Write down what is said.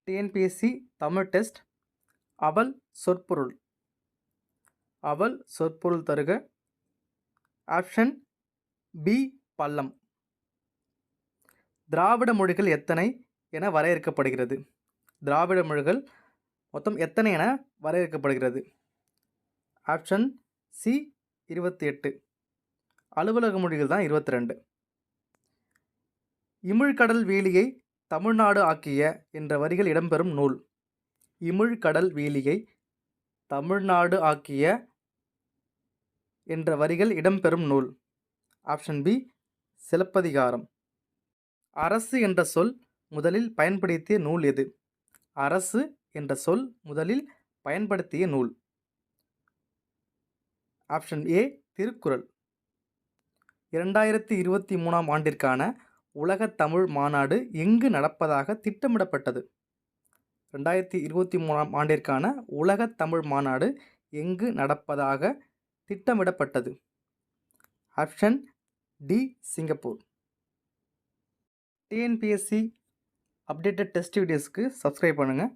TNPSC Tamil test அவல் சொற்பொருள். அவல் சொற்பொருள் தருக. ஆப்ஷன் பி பள்ளம். திராவிட மொழிகள் எத்தனை என வரையறுக்கப்படுகிறது? திராவிட மொழிகள் மொத்தம் எத்தனை என வரையறுக்கப்படுகிறது? Option C 28. அலுவலக மொழிகள் தான் 22. இமிழ்கடல் வேலியை தமிழ்நாடு ஆக்கிய என்ற வரிகள் இடம்பெறும் நூல். இமிழ்கடல் வேலியை தமிழ்நாடு ஆக்கிய என்ற வரிகள் இடம்பெறும் நூல். Option B Silappathikaram. அரசு என்ற சொல் முதலில் பயன்படுத்திய நூல் எது? அரசு என்ற சொல் முதலில் பயன்படுத்திய நூல். Option A Thirukkural. 2023ஆம் ஆண்டிற்கான உலக தமிழ் மாநாடு எங்கு நடப்பதாக திட்டமிடப்பட்டது? 2023ஆம் ஆண்டிற்கான உலக தமிழ் மாநாடு எங்கு நடப்பதாக திட்டமிடப்பட்டது? Option D Singapore. TNPSC updated test வீடியோஸ்க்கு சப்ஸ்கிரைப் பண்ணுங்கள்.